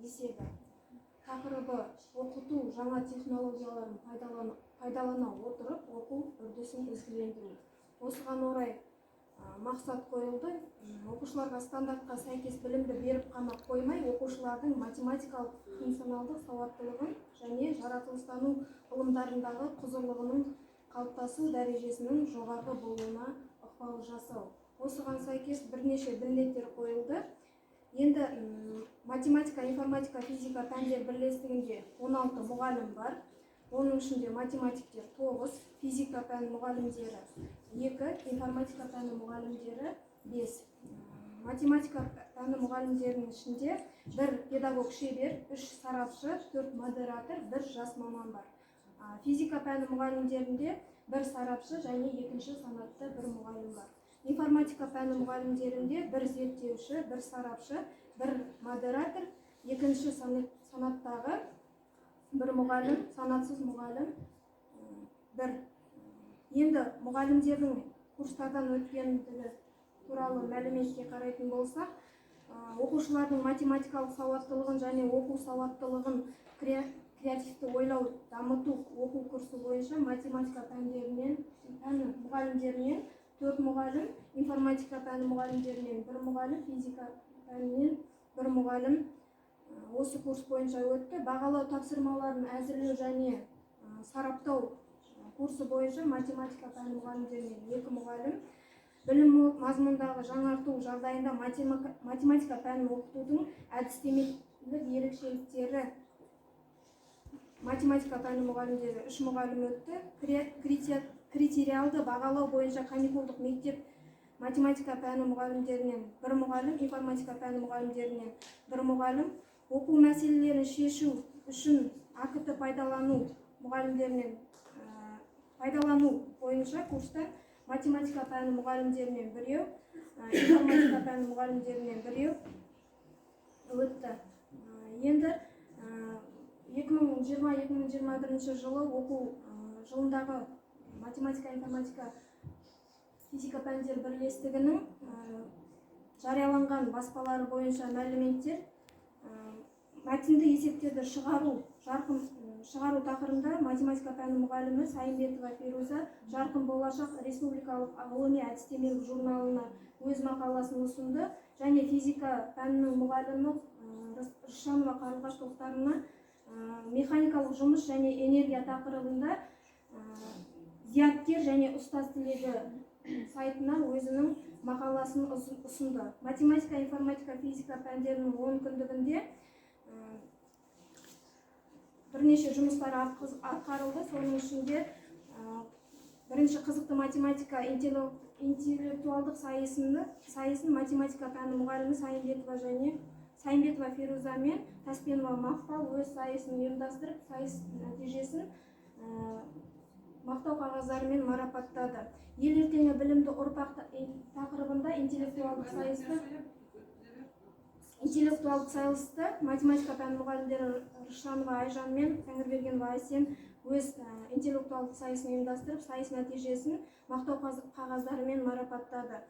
кездеседі. Тақырыбы оқыту жаңа технологияларын пайдалана отырып оқу үрдісін ізгілендіру. Осыған орай мақсат қойылды. Оқушыларға стандартқа сәйкес білімді беріп қана қоймай, оқушылардың математикалық функционалдық сауаттылығын және жаратылыстану ғылымдарындағы құзырлығының қалыптасу дәрежесінің жоғары болуына ықпал жасау. Осыған сәйкес бірнеше міндеттер қойылды. Енді математика, информатика, физика пәндер бірлестігінде 16 мұғалім бар. Оның ішінде математиктер 9, физика пәні мұғалімдері 2, информатика пәні мұғалімдері 5. Математика пәні мұғалімдерінің ішінде 1 педагог шебер, 3 сарапшы, 4 модератор, 1 жас маман бар. Физика пәні мұғалімдерінде 1 сарапшы және 2 санатты 1 мұғалім бар. Информатика пәні мұғалімдерінде 1 зерттеуші, 1 сарапшы, 1 модератор, 2 санаттағы 1 мұғалім, санатсыз мұғалім 1. Енді мұғалімдердің курстардан өткендігі туралы мәліметке қарайтын болсақ, оқушылардың математикалық сауаттылығын және оқу сауаттылығын креативті ойлау дамыту оқу курсы бойынша математика пәні мұғалімдерінен 4 мұғалім, информатика пәні мұғалімдерінен 1 мұғалім, физика пәнінен 1 мұғалім осы курс бойынша өтті. Бағалау тапсырмаларын әзірлеу және сараптау курсы бойынша математика пәні мұғалімдерінен 2 мұғалім, білім мазмұндағы жаңарту жағдайында математика пәнін оқытудың әдістемелік ерекшеліктері математика пәні мұғалімдері 3 мұғалім өтті. Критериалды бағалау бойынша каникулдық мектеп математика пәні мұғалімдерінен 1 мұғалім, информатика пәні мұғалімдерінен 1 мұғалім, оқу мәселелерін шешу үшін АКТ пайдалану мұғалімдерінен пайдалану бойынша курста математика пәні мұғалімдерінен 1, информатика пәні мұғалімдерінен 1 өтті. Енді 2020-2021 жылы оқу жылындағы математика, информатика, физика пәндер бірлестігінің жарияланған баспалары бойынша мәліметтер мәтінді есептерді шығару тақырыбында математика пәні мұғалімі Сайымбетова Феруза жарқын болашақ республикалық ғылыми әдістемелік журналына өз мақаласын ұсынды, және физика пәнінің мұғалімі Рысшанова қарлығаш тоқтарына механикалық жұмыс және энергия тақырыбында зияткер және ұстаз тілегі сайтына өзінің мақаласын ұсынды. Математика, информатика, физика пәндерінің 10 күндігінде бірнеше жұмыстар атқарылды. Соның ішінде бірінші қызықты математика интеллектуалдық сайысын математика пәні мұғалімі Сайымбетова Феруза мен Таспенова Мақпал өз сайысын ұйымдастырып, сайыс нәтижесін мақтау қағаздарымен марапаттады. Ел ертеңі білімді ұрпақ тақырыбында интеллектуалдық сайысты математика пәні мұғалімдері Рысшанова Айжан мен Тәңірбергенова Айсен өз интеллектуалдық сайысын ұйымдастырып, сайыс нәтижесін мақтау қағаздарымен марапаттады.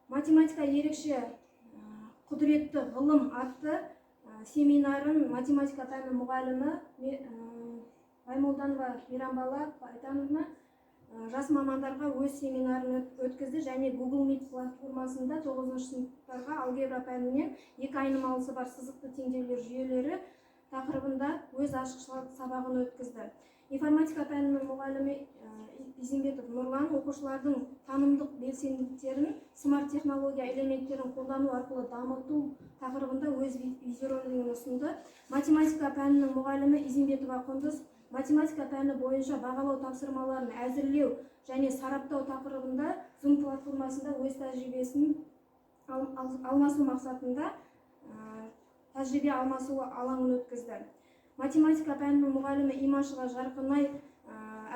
Математика ерекше құдіретті ғылым атты семинарын математика пәні мұғалімі Баймолданова Мейрамбала Айтановна жас мамандарға өз семинарын өткізді, және Google Meet платформасында 9 сыныптарға алгебра пәнінен 2 айнымалысы бар сызықты теңдеулер жүйелері тақырыбында өз ашық сабағын өткізді. Информатика пәнінің мұғалімі Изимбетов Нұрлан оқушылардың танымдық белсенділіктерін смарт технология элементтерін қолдану арқылы дамыту тақырыбында өз видеоролигін ұсынды. Математика пәнінің мұғалімі Изимбетова Құндыз математика пәні бойынша бағалау тапсырмаларын әзірлеу және сараптау тақырыбында Zoom платформасында өз тәжірибесін алмасу мақсатында тәжірибе алмасу алаңын өткізді. Математика пәнінің мұғалімі Имашева Жарқынай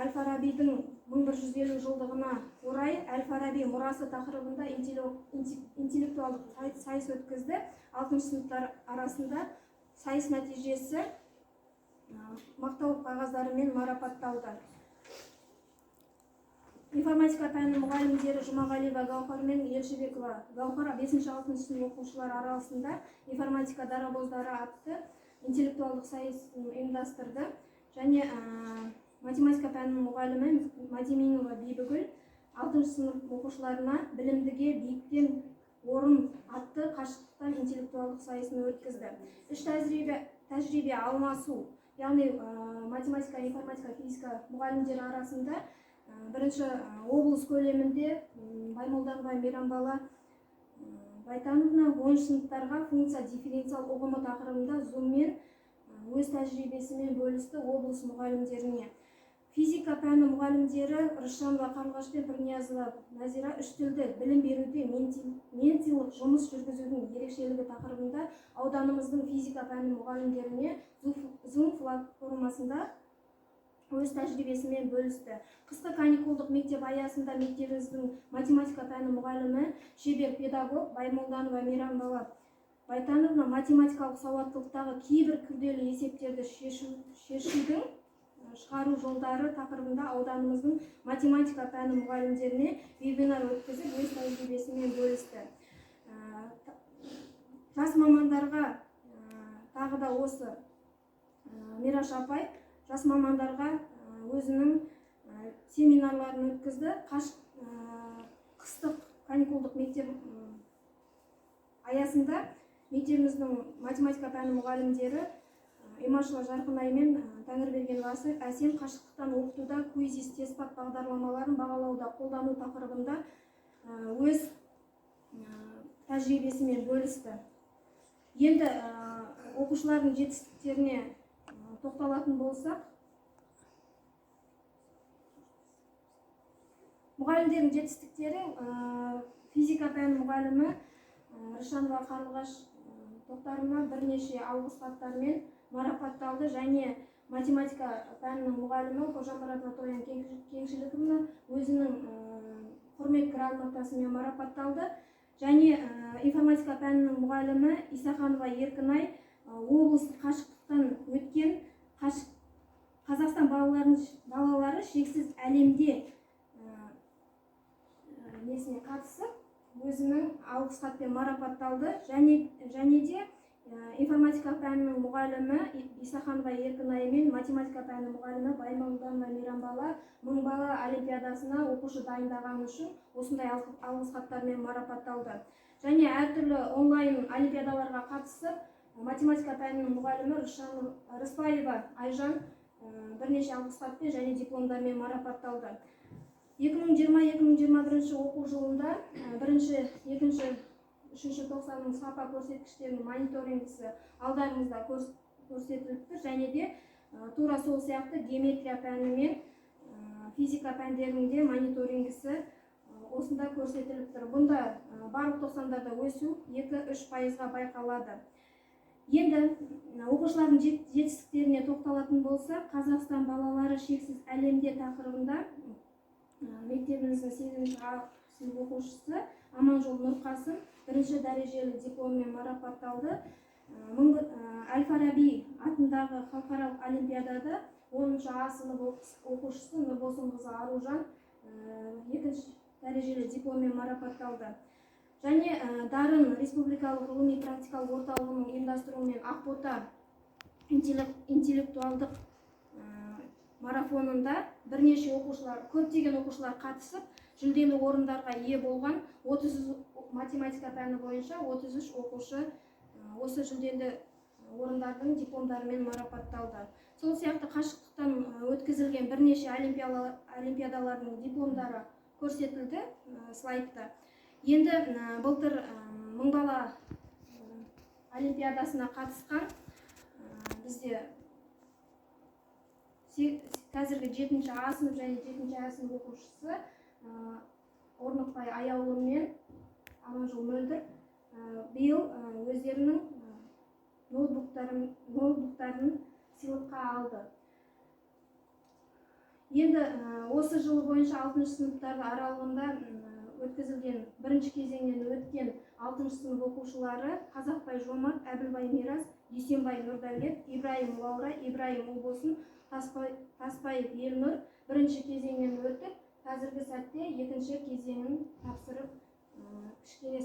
Әл-Фарабидің 1150 жылдығына орай Әл-Фараби мұрасы тақырыбында интеллектуалдық сайыс өткізді. 6 сыныптар арасында сайыс нәтижесі мақтау қағаздарымен марапатталды. Информатика пәні мұғалімдері Жұмағалиева Гаухар мен Елшібекова Гаухар 5-6 сынып оқушылар арасында информатика дарабоздары атты интеллектуалдық сайысын ұйымдастырды. Және математика пәнінің мұғалімі Мадиминова Бибігүл 6 сынып оқушыларына білімдіге биіктен орын атты қашықтықтан интеллектуалдық сайысын өткізді. Үш тәжірибе алмасу, яғни математика, информатика, физика мұғалімдері арасында бірінші облыс көлемінде Баймолданова Мейрамбала Байтановна 10 сыныптарға функция дифференциал ұғымы тақырыбында зуммен өз тәжірибесімен бөлісті облыс мұғалімдеріне. Физика пәні мұғалімдері Рысжанова Қарлығаш пен Пірниязова Назира үш тілді білім беруде менсилық жұмыс жүргізудің ерекшелігі тақырыбында ауданымыздың физика пәні мұғалімдеріне Zoom платформасында өз тәжірибесімен бөлісті. Қысқы каникулдық мектеп аясында мектебіміздің математика пәні мұғалімі шебер педагог Баймолданова Мейрамбала Байтановна математикалық сауаттылықтағы кейбір күрделі есептерді шешудің шығару жолдары тақырыбында ауданымыздың математика пәні мұғалімдеріне вебинар өткізіп өз тәжірибесімен бөлісті. Жас мамандарға тағы да осы Мираш апай жас мамандарға өзінің семинарларын өткізді. Қыстық каникулдық мектеп аясында мектебіміздің математика пәні мұғалімдері Имашева Жарқынай мен Тәңірбергенова Әсем қашықтықтан оқытуда квизис тестбақ бағдарламаларын бағалауда қолдану тақырыбында өз тәжірибесімен бөлісті. Енді оқушылардың жетістіктеріне тоқталатын болсақ, мұғалімдердің жетістіктері физика пәні мұғалімі Рысжанова Қарлығаш Тоқтарына бірнеше алғыс хаттармен марапатталды және математика пәнінің мұғалімі Қожамұрат Натоян Кеңшіліковна өзінің құрмет грамотасымен марапатталды. Және информатика пәнінің мұғалімі Исаханова Еркінай облыстық қашықтықтан өткен Қазақстан балалары шексіз әлемде қатысып өзінің алғыс хатпен марапатталды. Және де информатика пәнінің мұғалімі Исаханова Еркінай мен математика пәнінің мұғалімі Баймолданова Мейрамбала 1000 бала олимпиадасына оқушы дайындағаны үшін осындай алғыс хаттармен марапатталды. Және әртүрлі онлайн олимпиадаларға қатысып, математика пәнінің мұғалімі Рыспаева Айжан бірнеше алғыс хатпен және дипломдармен марапатталды. 2020-2021 оқу жылында 1-2 3-ші тоқсанның сапа көрсеткіштерінің мониторингісі алдарыңызда көрсетіліпті. Және де тура сол сияқты геометрия пәні мен физика пәндерінде мониторингісі осында көрсетіліп тұр. Бұнда барлық тоқсандарда өсу 2-3% байқалады. Енді оқушылардың жетістіктеріне тоқталатын болса, Қазақстан балалары шексіз әлемде тақырыбында мектебіміздің 8-ші сынып оқушысы Аманжол Нұрқасым 1-ші дәрежелі дипломмен марапатталды. Әл-Фараби атындағы халықаралық олимпиадада 10-ші А сынып оқушысы Нұрбосынқызы Аружан 2-ші дәрежелі дипломмен марапатталды. Және Дарын республикалық ғылыми практикалық орталығының ұйымдастыруымен Ақбота интеллектуалдық марафонында бірнеше оқушылар, көптеген оқушылар қатысып, жүлделі орындарға ие болған. 30 математика пәні бойынша 33 оқушы осы жүлделі орындардың дипломдарымен марапатталды. Сол сияқты қашықтықтан өткізілген бірнеше олимпиадалардың дипломдары көрсетілді слайдта. Енді былтыр 1000 бала олимпиадасына қатысқан бізде қазіргі 7-ші А сынып және 7-ші А сынып оқушысы Орнықбай Аяулы мен Аманжол Мөлдір биыл өздерінің ноутбуктарын сыйлыққа алды. Енді осы жылы бойынша 6-шы сыныптарды аралығында өткізілген бірінші кезеңнен өткен 6-шы сынып оқушылары Қазақбай Жомарт, Әбілбай Мирас, Дүйсенбай Нұрдәулет, Ибраим Лаура, Ибраим Ұлбосын, Таспаев Елнұр бірінші кезеңнен өтіп, қазіргі сәтте екінші кезеңін тапсырып кішкене